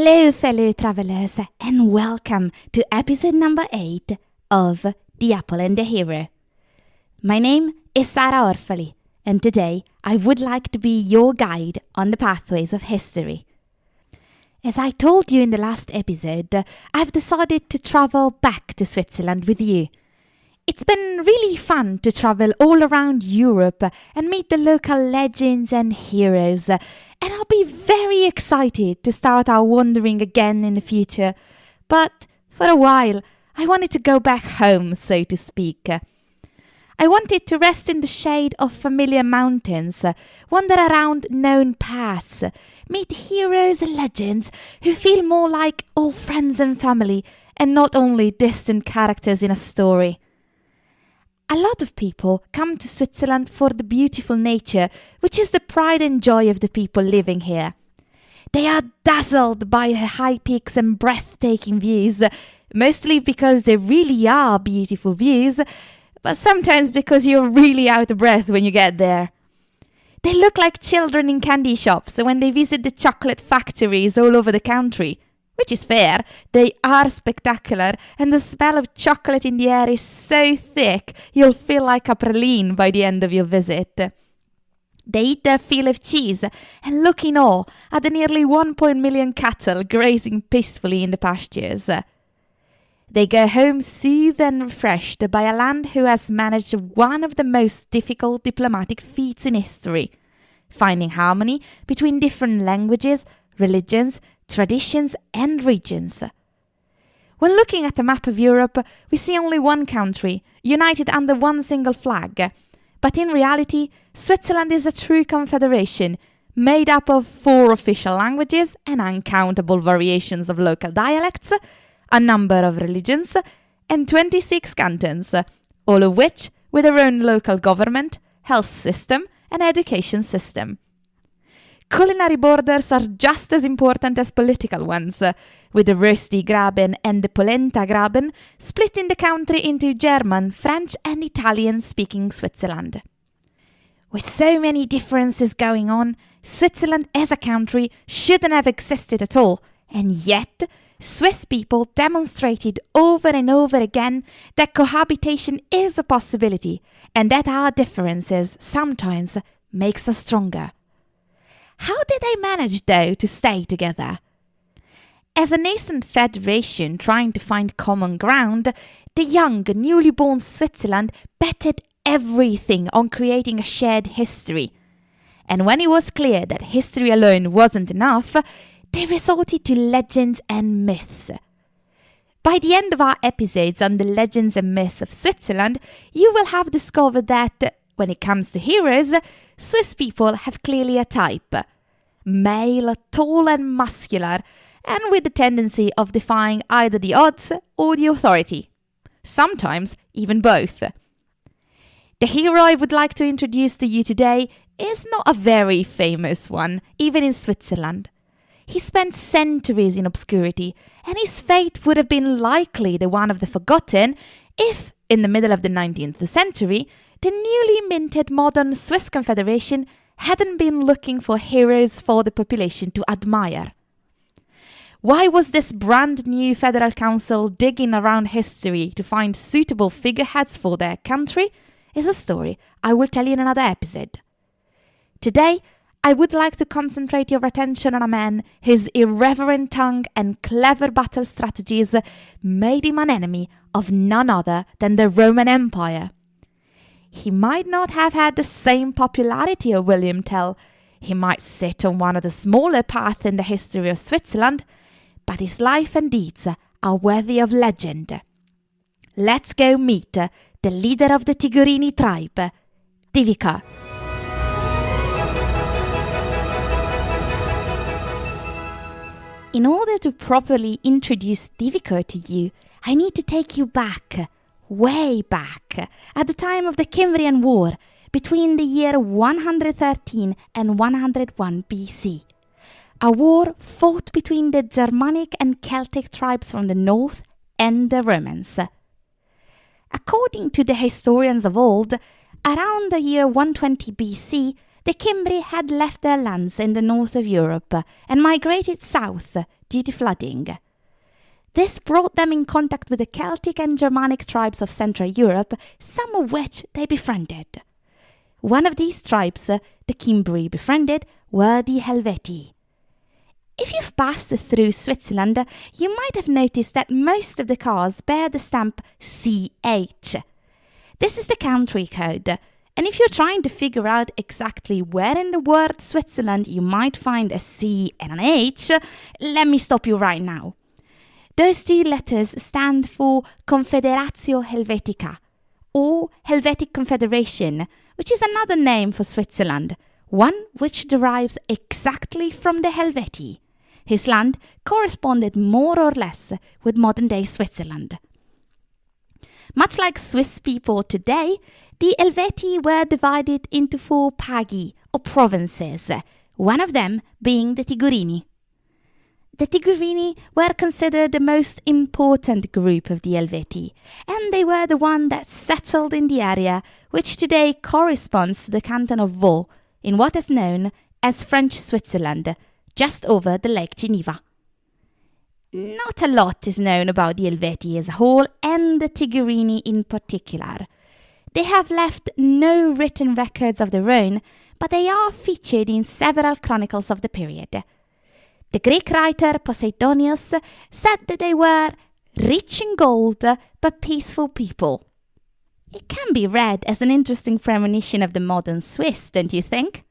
Hello, fellow travelers, and welcome to episode number 8 of The Apple and the Hero. My name is Sara Orfali, and today I would like to be your guide on the pathways of history. As I told you in the last episode, I've decided to travel back to Switzerland with you. It's been really fun to travel all around Europe and meet the local legends and heroes, and I'll be very excited to start our wandering again in the future. But for a while, I wanted to go back home, so to speak. I wanted to rest in the shade of familiar mountains, wander around known paths, meet heroes and legends who feel more like old friends and family and not only distant characters in a story. A lot of people come to Switzerland for the beautiful nature, which is the pride and joy of the people living here. They are dazzled by the high peaks and breathtaking views, mostly because they really are beautiful views, but sometimes because you're really out of breath when you get there. They look like children in candy shops when they visit the chocolate factories all over the country. Which is fair, they are spectacular, and the smell of chocolate in the air is so thick you'll feel like a praline by the end of your visit. They eat their fill of cheese and look in awe at the nearly 1 million cattle grazing peacefully in the pastures. They go home soothed and refreshed by a land who has managed one of the most difficult diplomatic feats in history, finding harmony between different languages, religions, traditions and regions. When looking at a map of Europe, we see only one country, united under one single flag. But in reality, Switzerland is a true confederation, made up of 4 official languages and uncountable variations of local dialects, a number of religions, and 26 cantons, all of which with their own local government, health system and education system. Culinary borders are just as important as political ones, with the Rösti-Graben and the Polenta-Graben splitting the country into German, French and Italian-speaking Switzerland. With so many differences going on, Switzerland as a country shouldn't have existed at all, and yet Swiss people demonstrated over and over again that cohabitation is a possibility, and that our differences sometimes makes us stronger. How did they manage, though, to stay together? As a nascent federation trying to find common ground, the young, newly born Switzerland betted everything on creating a shared history. And when it was clear that history alone wasn't enough, they resorted to legends and myths. By the end of our episodes on the legends and myths of Switzerland, you will have discovered that, when it comes to heroes, Swiss people have clearly a type. Male, tall and muscular, and with the tendency of defying either the odds or the authority. Sometimes even both. The hero I would like to introduce to you today is not a very famous one, even in Switzerland. He spent centuries in obscurity, and his fate would have been likely the one of the forgotten if, in the middle of the 19th century, the newly minted modern Swiss Confederation hadn't been looking for heroes for the population to admire. Why was this brand new federal council digging around history to find suitable figureheads for their country is a story I will tell you in another episode. Today, I would like to concentrate your attention on a man whose irreverent tongue and clever battle strategies made him an enemy of none other than the Roman Empire. He might not have had the same popularity of William Tell. He might sit on one of the smaller paths in the history of Switzerland, but his life and deeds are worthy of legend. Let's go meet the leader of the Tigurini tribe, Divico. In order to properly introduce Divico to you, I need to take you back, way back, at the time of the Cimbrian War, between the year 113 and 101 BC. A war fought between the Germanic and Celtic tribes from the north and the Romans. According to the historians of old, around the year 120 BC, the Cimbri had left their lands in the north of Europe and migrated south due to flooding. This brought them in contact with the Celtic and Germanic tribes of Central Europe, some of which they befriended. One of these tribes the Cimbri befriended were the Helvetii. If you've passed through Switzerland, you might have noticed that most of the cars bear the stamp CH. This is the country code, and if you're trying to figure out exactly where in the word Switzerland you might find a C and an H, let me stop you right now. Those two letters stand for Confederatio Helvetica, or Helvetic Confederation, which is another name for Switzerland, one which derives exactly from the Helvetii, whose land corresponded more or less with modern-day Switzerland. Much like Swiss people today, the Helvetii were divided into 4 pagi, or provinces, one of them being the Tigurini. The Tigurini were considered the most important group of the Helvetii, and they were the one that settled in the area which today corresponds to the canton of Vaud, in what is known as French Switzerland, just over the Lake Geneva. Not a lot is known about the Helvetii as a whole, and the Tigurini in particular. They have left no written records of their own, but they are featured in several chronicles of the period. The Greek writer Poseidonius said that they were rich in gold but peaceful people. It can be read as an interesting premonition of the modern Swiss, don't you think?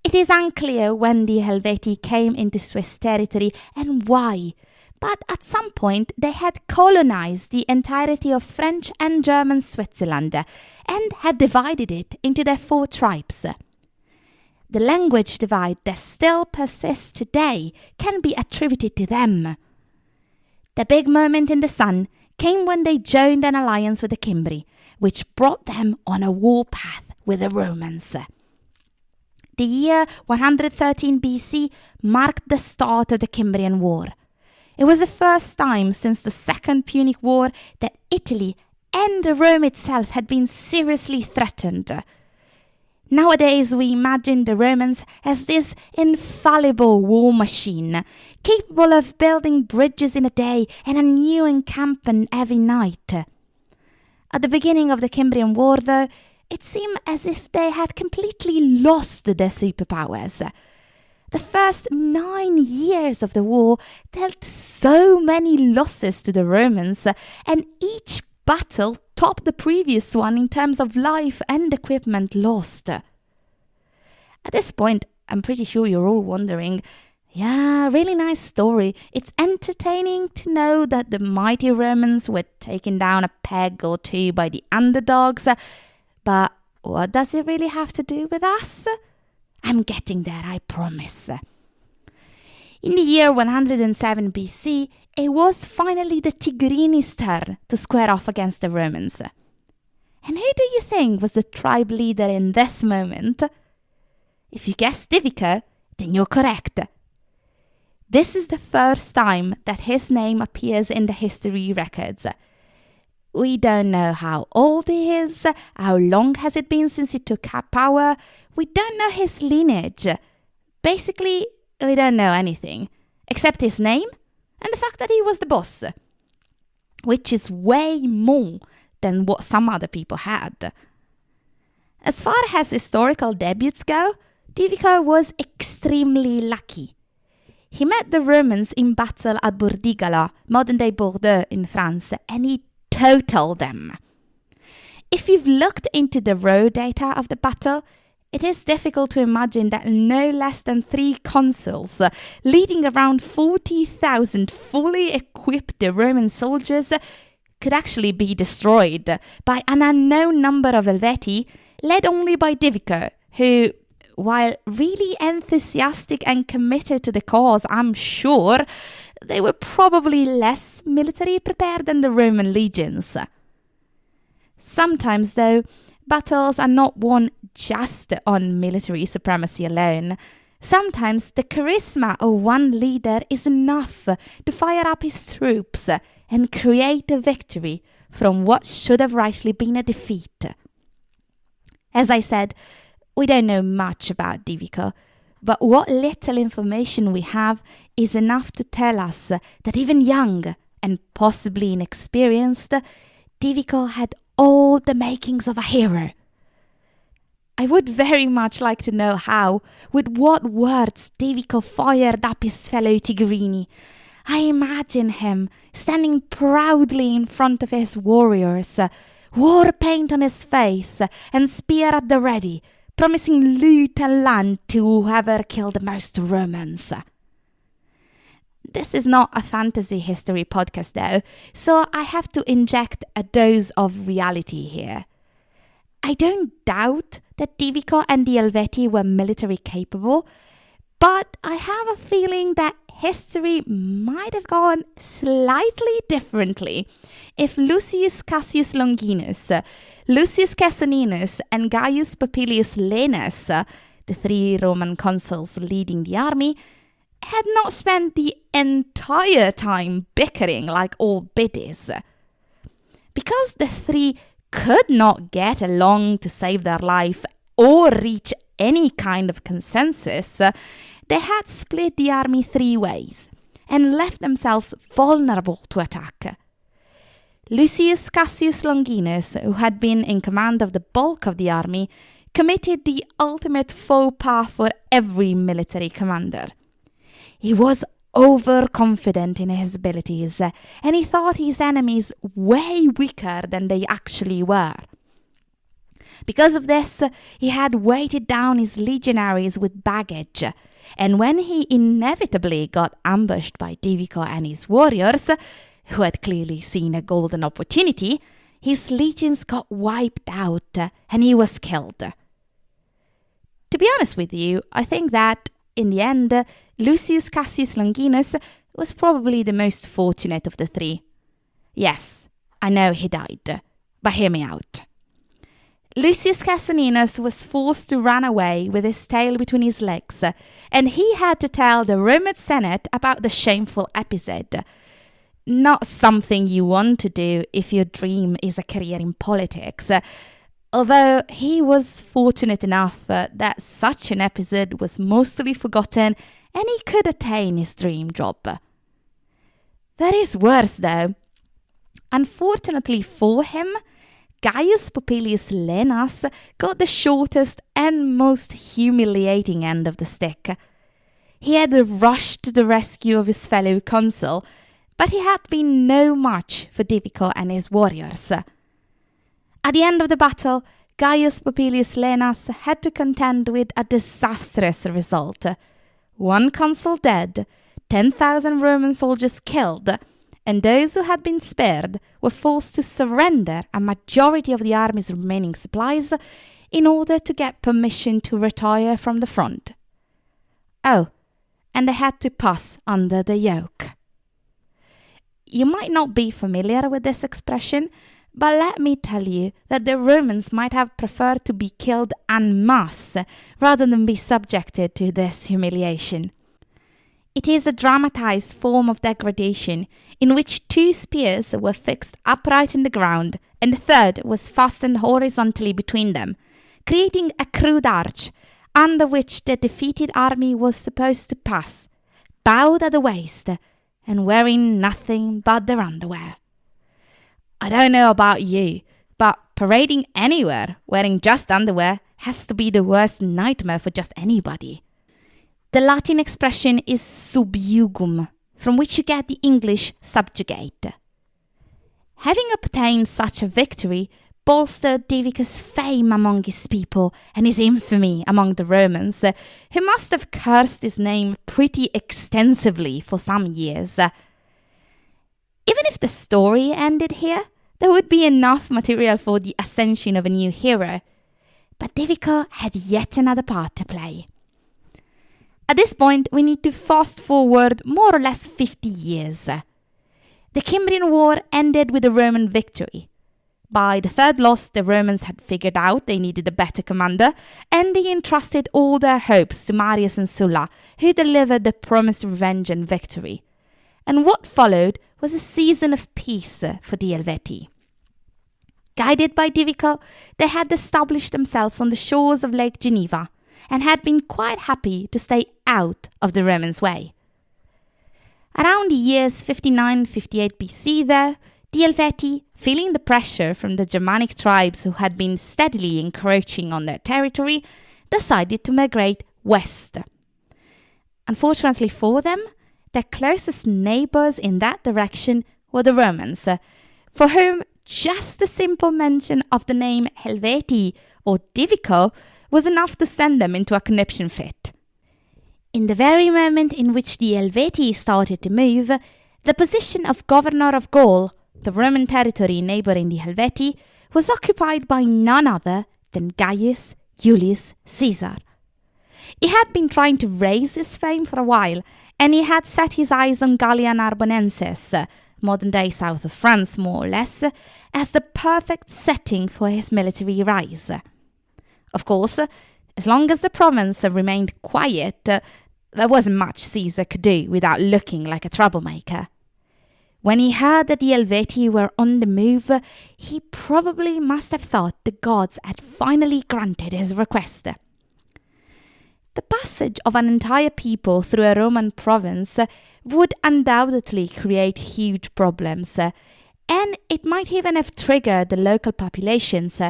It is unclear when the Helvetii came into Swiss territory and why, but at some point they had colonized the entirety of French and German Switzerland and had divided it into their 4 tribes. The language divide that still persists today can be attributed to them. The big moment in the sun came when they joined an alliance with the Cimbri, which brought them on a warpath with the Romans. The year 113 BC marked the start of the Cimbrian War. It was the first time since the Second Punic War that Italy and Rome itself had been seriously threatened. Nowadays we imagine the Romans as this infallible war machine, capable of building bridges in a day and a new encampment every night. At the beginning of the Cimbrian War, though, it seemed as if they had completely lost their superpowers. The first 9 years of the war dealt so many losses to the Romans, and each battle topped the previous one in terms of life and equipment lost. At this point, I'm pretty sure you're all wondering, yeah, really nice story. It's entertaining to know that the mighty Romans were taken down a peg or 2 by the underdogs, but what does it really have to do with us? I'm getting there, I promise. In the year 107 BC, it was finally the Tigurini's turn to square off against the Romans. And who do you think was the tribe leader in this moment? If you guessed Divico, then you're correct. This is the first time that his name appears in the history records. We don't know how old he is, how long has it been since he took power. We don't know his lineage. Basically, we don't know anything, except his name and the fact that he was the boss, which is way more than what some other people had. As far as historical debuts go, Divico was extremely lucky. He met the Romans in battle at Burdigala, modern-day Bordeaux in France, and he totaled them. If you've looked into the raw data of the battle, it is difficult to imagine that no less than 3 consuls, leading around 40,000 fully equipped Roman soldiers, could actually be destroyed by an unknown number of Helvetii, led only by Divico, who, while really enthusiastic and committed to the cause, I'm sure, they were probably less military prepared than the Roman legions. Sometimes, though, battles are not won just on military supremacy alone. Sometimes the charisma of one leader is enough to fire up his troops and create a victory from what should have rightly been a defeat. As I said, We don't know much about Divico, but what little information we have is enough to tell us that even young and possibly inexperienced, Divico had all the makings of a hero. I would very much like to know how, with what words Divico fired up his fellow Tigurini. I imagine him standing proudly in front of his warriors, war paint on his face and spear at the ready, promising loot and land to whoever killed the most Romans. This is not a fantasy history podcast though, so I have to inject a dose of reality here. I don't doubt that Divico and the Helveti were military capable, but I have a feeling that history might have gone slightly differently if Lucius Cassius Longinus, Lucius Caesoninus and Gaius Popilius Lenas, the 3 Roman consuls leading the army, had not spent the entire time bickering like old biddies. Because the 3 could not get along to save their life or reach any kind of consensus, they had split the army 3 ways and left themselves vulnerable to attack. Lucius Cassius Longinus, who had been in command of the bulk of the army, committed the ultimate faux pas for every military commander. He was overconfident in his abilities, and he thought his enemies way weaker than they actually were. Because of this, he had weighted down his legionaries with baggage, and when he inevitably got ambushed by Divico and his warriors, who had clearly seen a golden opportunity, his legions got wiped out and he was killed. To be honest with you, I think that, in the end, Lucius Cassius Longinus was probably the most fortunate of the 3. Yes, I know he died, but hear me out. Lucius Caesoninus was forced to run away with his tail between his legs, and he had to tell the Roman Senate about the shameful episode. Not something you want to do if your dream is a career in politics, although he was fortunate enough that such an episode was mostly forgotten and he could attain his dream job. That is worse though. Unfortunately for him, Gaius Popilius Lenas got the shortest and most humiliating end of the stick. He had rushed to the rescue of his fellow consul, but he had been no match for Divico and his warriors. At the end of the battle, Gaius Popilius Lenas had to contend with a disastrous result. 1 consul dead, 10,000 Roman soldiers killed, and those who had been spared were forced to surrender a majority of the army's remaining supplies in order to get permission to retire from the front. Oh, and they had to pass under the yoke. You might not be familiar with this expression, but let me tell you that the Romans might have preferred to be killed en masse rather than be subjected to this humiliation. It is a dramatized form of degradation in which 2 spears were fixed upright in the ground and the third was fastened horizontally between them, creating a crude arch under which the defeated army was supposed to pass, bowed at the waist and wearing nothing but their underwear. I don't know about you, but parading anywhere wearing just underwear has to be the worst nightmare for just anybody. The Latin expression is subjugum, from which you get the English subjugate. Having obtained such a victory bolstered Divico's fame among his people and his infamy among the Romans, who must have cursed his name pretty extensively for some years. Even if the story ended here, there would be enough material for the ascension of a new hero. But Divico had yet another part to play. At this point, we need to fast forward more or less 50 years. The Cimbrian War ended with a Roman victory. By the third loss, the Romans had figured out they needed a better commander, and they entrusted all their hopes to Marius and Sulla, who delivered the promised revenge and victory. And what followed was a season of peace for the Helveti. Guided by Divico, they had established themselves on the shores of Lake Geneva and had been quite happy to stay out of the Romans' way. Around the years 59-58 BC, though, the Helvetii, feeling the pressure from the Germanic tribes who had been steadily encroaching on their territory, decided to migrate west. Unfortunately for them, their closest neighbours in that direction were the Romans, for whom just the simple mention of the name Helvetii or Divico was enough to send them into a conniption fit. In the very moment in which the Helvetii started to move, the position of governor of Gaul, the Roman territory neighbouring the Helvetii, was occupied by none other than Gaius Julius Caesar. He had been trying to raise his fame for a while, and he had set his eyes on Gallia Narbonensis, modern-day south of France more or less, as the perfect setting for his military rise. Of course, as long as the province remained quiet, there wasn't much Caesar could do without looking like a troublemaker. When he heard that the Helvetii were on the move, he probably must have thought the gods had finally granted his request. The passage of an entire people through a Roman province would undoubtedly create huge problems, and it might even have triggered the local populations,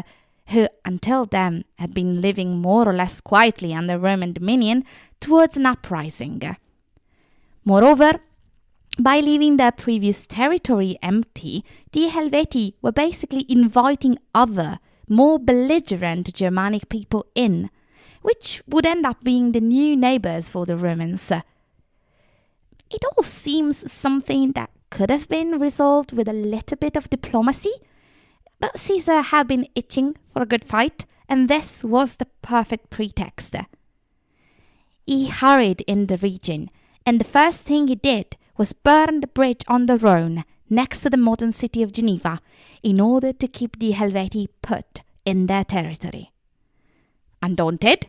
who until then had been living more or less quietly under Roman dominion, towards an uprising. Moreover, by leaving their previous territory empty, the Helvetii were basically inviting other, more belligerent Germanic people in, which would end up being the new neighbours for the Romans. It all seems something that could have been resolved with a little bit of diplomacy, but Caesar had been itching for a good fight, and this was the perfect pretext. He hurried in the region, and the first thing he did was burn the bridge on the Rhone next to the modern city of Geneva in order to keep the Helvetii put in their territory. Undaunted,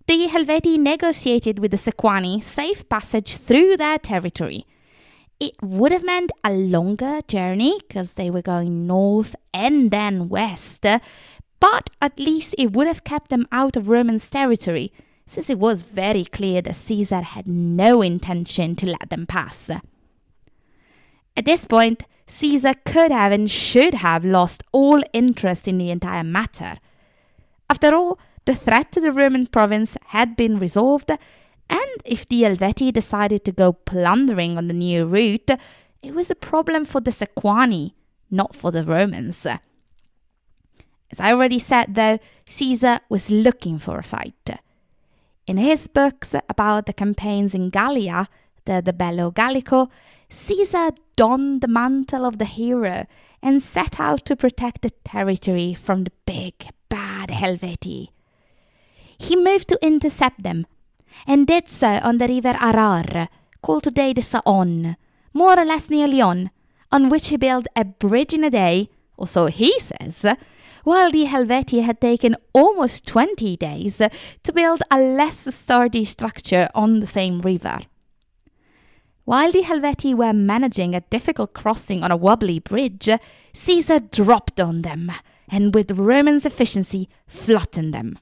the Helvetii negotiated with the Sequani safe passage through their territory. It would have meant a longer journey because they were going north and then west, but at least it would have kept them out of Roman's territory, since it was very clear that Caesar had no intention to let them pass. At this point, Caesar could have and should have lost all interest in the entire matter. After all, the threat to the Roman province had been resolved, and if the Helvetii decided to go plundering on the new route, it was a problem for the Sequani, not for the Romans. As I already said, though, Caesar was looking for a fight. In his books about the campaigns in Gallia, the Bello Gallico, Caesar donned the mantle of the hero and set out to protect the territory from the big, bad Helvetii. He moved to intercept them, and did so on the river Arar, called today the Saône, more or less near Lyon, on which he built a bridge in a day, or so he says, while the Helvetii had taken almost 20 days to build a less sturdy structure on the same river. While the Helvetii were managing a difficult crossing on a wobbly bridge, Caesar dropped on them, and with Roman's efficiency flattened them.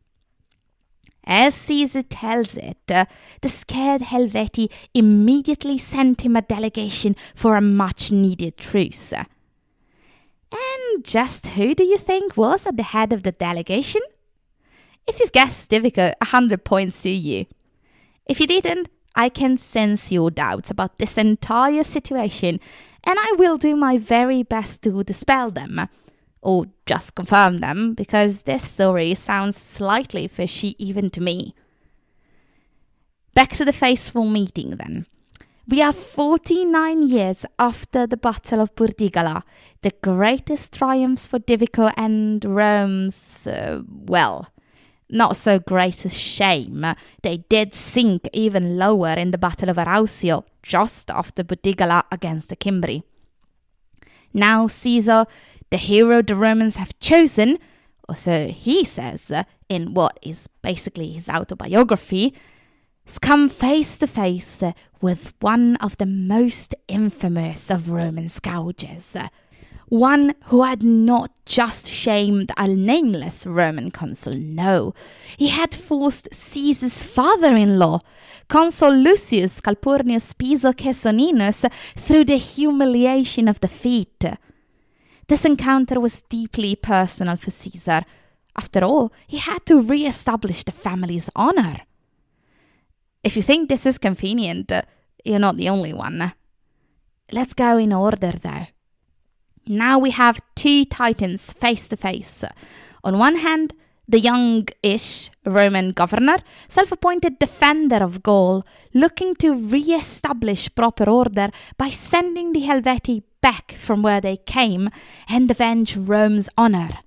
As Caesar tells it, the scared Helvetii immediately sent him a delegation for a much-needed truce. And just who do you think was at the head of the delegation? If you've guessed Divico, 100 points to you. If you didn't, I can sense your doubts about this entire situation, and I will do my very best to dispel them. Or just confirm them, because this story sounds slightly fishy even to me. Back to the fateful meeting then. We are 49 years after the Battle of Burdigala, the greatest triumphs for Divico and Rome's, not so great a shame. They did sink even lower in the Battle of Arausio, just after Burdigala against the Cimbri. Now Caesar, the hero the Romans have chosen, or so he says in what is basically his autobiography, has come face to face with one of the most infamous of Roman scourges, one who had not just shamed a nameless Roman consul, no. He had forced Caesar's father-in-law, Consul Lucius Calpurnius Piso Caesoninus, through the humiliation of defeat. This encounter was deeply personal for Caesar. After all, he had to re-establish the family's honor. If you think this is convenient, you're not the only one. Let's go in order, though. Now we have two titans face to face. On one hand, the young-ish Roman governor, self-appointed defender of Gaul, looking to re-establish proper order by sending the Helvetii back from where they came and avenge Rome's honor.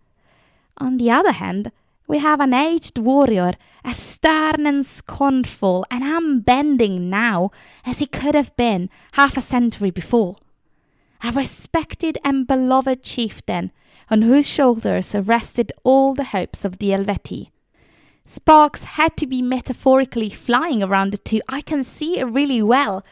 On the other hand, we have an aged warrior, as stern and scornful and unbending now as he could have been half a century before. A respected and beloved chieftain on whose shoulders rested all the hopes of the Helvetii. Sparks had to be metaphorically flying around the two. I can see it really well.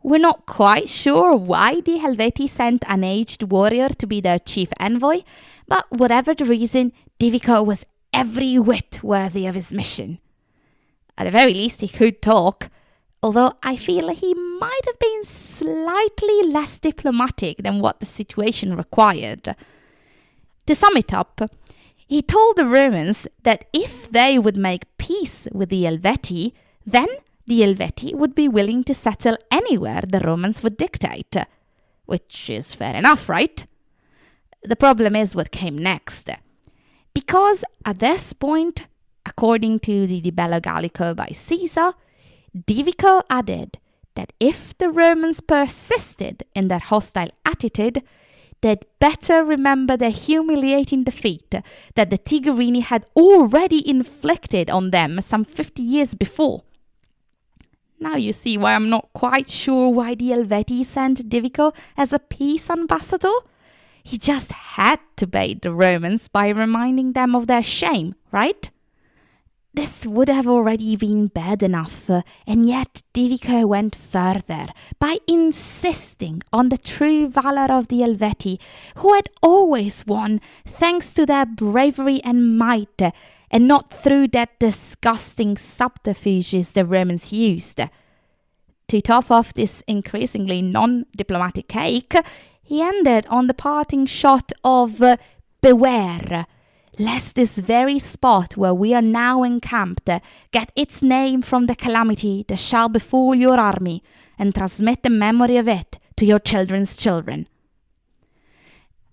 We're not quite sure why the Helvetii sent an aged warrior to be their chief envoy, but whatever the reason, Divico was every whit worthy of his mission. At the very least, he could talk, although I feel he might have been slightly less diplomatic than what the situation required. To sum it up, he told the Romans that if they would make peace with the Helvetii, then the Helvetii would be willing to settle anywhere the Romans would dictate. Which is fair enough, right? The problem is what came next. Because at this point, according to the Bello Gallico by Caesar, Divico added that if the Romans persisted in their hostile attitude, they'd better remember the humiliating defeat that the Tigurini had already inflicted on them some 50 years before. Now you see why I'm not quite sure why the Helvetii sent Divico as a peace ambassador. He just had to bait the Romans by reminding them of their shame, right? This would have already been bad enough, and yet Divico went further by insisting on the true valor of the Helvetii, who had always won thanks to their bravery and might, and not through that disgusting subterfuges the Romans used. To top off this increasingly non-diplomatic cake, he ended on the parting shot of beware, lest this very spot where we are now encamped get its name from the calamity that shall befall your army, and transmit the memory of it to your children's children.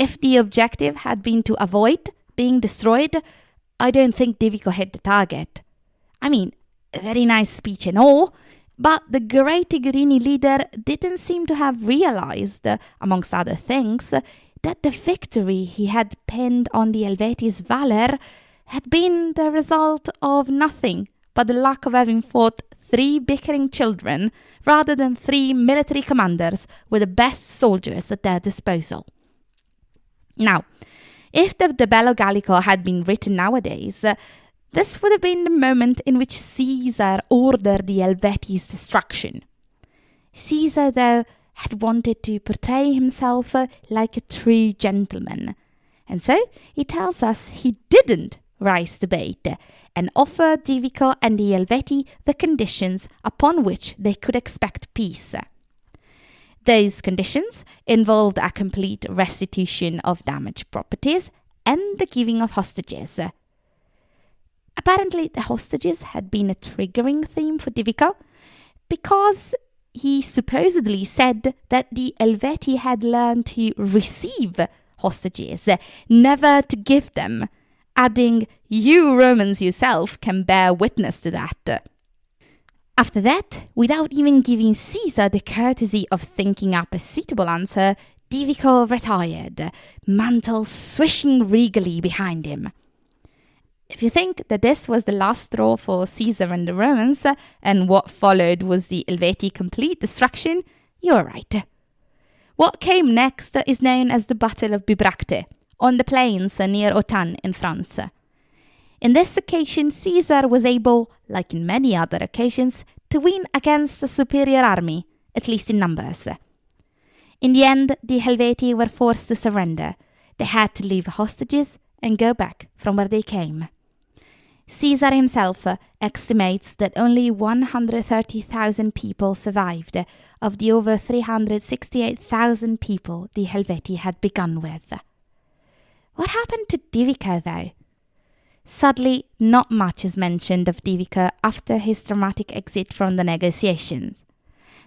If the objective had been to avoid being destroyed, I don't think Divico hit the target. I mean, a very nice speech and all, but the great Tigurini leader didn't seem to have realized, amongst other things, that the victory he had pinned on the Helvetii's valor had been the result of nothing but the luck of having fought 3 bickering children rather than 3 military commanders with the best soldiers at their disposal. Now, if the Bello Gallico had been written nowadays, this would have been the moment in which Caesar ordered the Helvetii's destruction. Caesar, though, had wanted to portray himself like a true gentleman, and so he tells us he didn't rise to bait and offer Divico and the Helvetii the conditions upon which they could expect peace. Those conditions involved a complete restitution of damaged properties and the giving of hostages. Apparently, the hostages had been a triggering theme for Divico, because he supposedly said that the Helvetii had learned to receive hostages, never to give them, adding, "You Romans yourself can bear witness to that." After that, without even giving Caesar the courtesy of thinking up a suitable answer, Divico retired, mantle swishing regally behind him. If you think that this was the last straw for Caesar and the Romans, and what followed was the Helvetii complete destruction, you're right. What came next is known as the Battle of Bibracte, on the plains near Autun in France. In this occasion, Caesar was able, like in many other occasions, to win against a superior army, at least in numbers. In the end, the Helvetii were forced to surrender. They had to leave hostages and go back from where they came. Caesar himself estimates that only 130,000 people survived of the over 368,000 people the Helvetii had begun with. What happened to Divico, though? Sadly, not much is mentioned of Divico after his dramatic exit from the negotiations.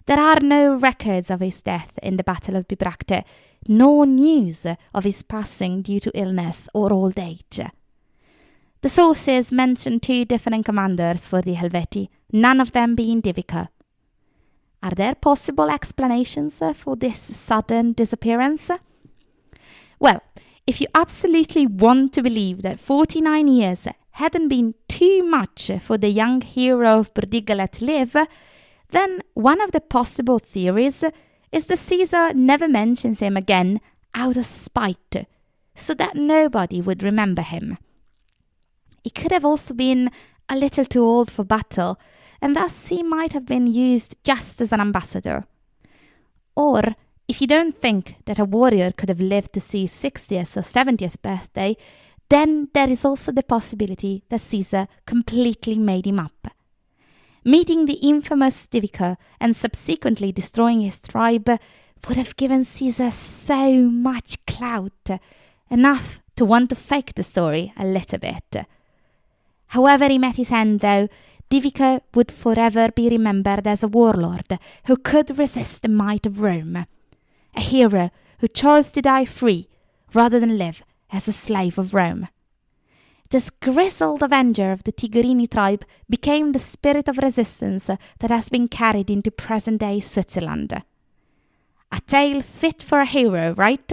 There are no records of his death in the Battle of Bibracte, nor news of his passing due to illness or old age. The sources mention 2 different commanders for the Helvetii, none of them being Divico. Are there possible explanations for this sudden disappearance? Well, if you absolutely want to believe that 49 years hadn't been too much for the young hero of Burdigala to live, then one of the possible theories is that Caesar never mentions him again out of spite, so that nobody would remember him. He could have also been a little too old for battle, and thus he might have been used just as an ambassador. Or, if you don't think that a warrior could have lived to see his 60th or 70th birthday, then there is also the possibility that Caesar completely made him up. Meeting the infamous Divico and subsequently destroying his tribe would have given Caesar so much clout, enough to want to fake the story a little bit. However he met his end, though, Divico would forever be remembered as a warlord who could resist the might of Rome, a hero who chose to die free rather than live as a slave of Rome. This grizzled avenger of the Tigurini tribe became the spirit of resistance that has been carried into present-day Switzerland. A tale fit for a hero, right?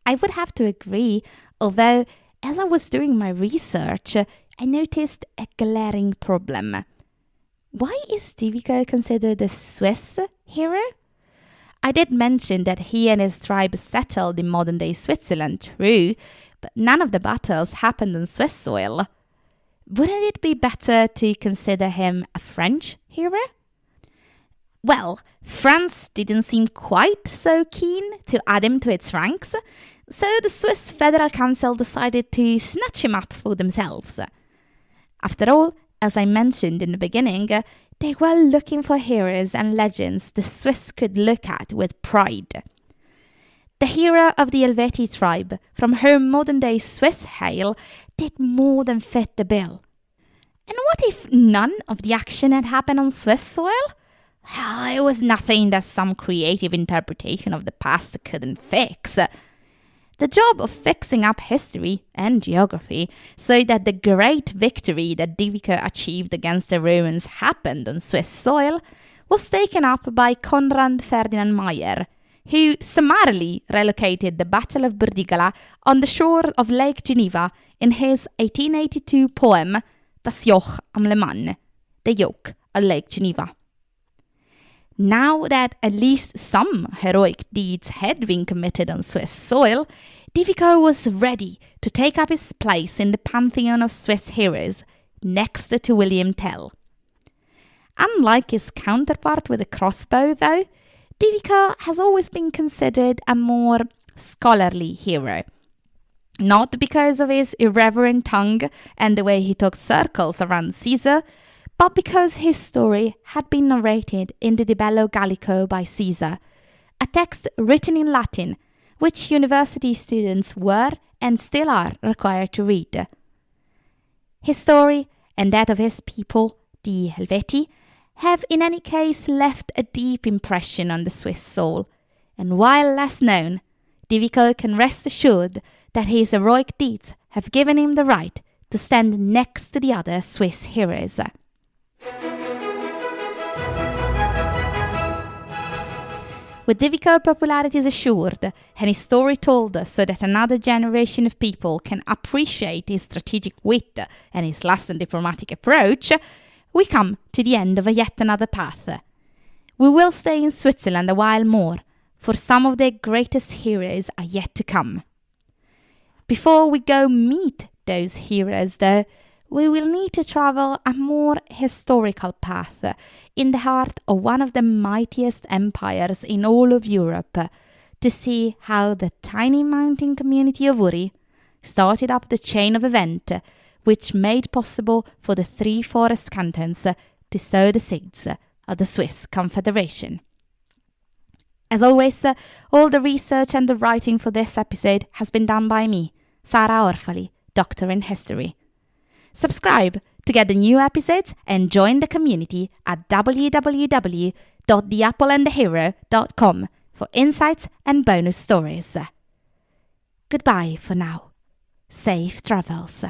I would have to agree, although as I was doing my research, I noticed a glaring problem. Why is Divico considered a Swiss hero? I did mention that he and his tribe settled in modern-day Switzerland, true, but none of the battles happened on Swiss soil. Wouldn't it be better to consider him a French hero? Well, France didn't seem quite so keen to add him to its ranks, so the Swiss Federal Council decided to snatch him up for themselves. After all, as I mentioned in the beginning, they were looking for heroes and legends the Swiss could look at with pride. The hero of the Helvetii tribe, from whom modern-day Swiss hail, did more than fit the bill. And what if none of the action had happened on Swiss soil? It was nothing that some creative interpretation of the past couldn't fix. The job of fixing up history and geography so that the great victory that Divico achieved against the Romans happened on Swiss soil was taken up by Conrad Ferdinand Meyer, who summarily relocated the Battle of Burdigala on the shore of Lake Geneva in his 1882 poem Das Joch am Leman, The Yoke of Lake Geneva. Now that at least some heroic deeds had been committed on Swiss soil, Divico was ready to take up his place in the pantheon of Swiss heroes, next to William Tell. Unlike his counterpart with a crossbow, though, Divico has always been considered a more scholarly hero. Not because of his irreverent tongue and the way he took circles around Caesar, but because his story had been narrated in the De Bello Gallico by Caesar, a text written in Latin, which university students were and still are required to read. His story and that of his people, the Helvetii, have in any case left a deep impression on the Swiss soul, and while less known, Divico can rest assured that his heroic deeds have given him the right to stand next to the other Swiss heroes. With Divico, popularity is assured, and his story told so that another generation of people can appreciate his strategic wit and his last and diplomatic approach, we come to the end of yet another path. We will stay in Switzerland a while more, for some of their greatest heroes are yet to come. Before we go meet those heroes, though, we will need to travel a more historical path in the heart of one of the mightiest empires in all of Europe to see how the tiny mountain community of Uri started up the chain of events which made possible for the three forest cantons to sow the seeds of the Swiss Confederation. As always, all the research and the writing for this episode has been done by me, Sara Orfali, Doctor in History. Subscribe to get the new episodes and join the community at www.theappleandthehero.com for insights and bonus stories. Goodbye for now. Safe travels.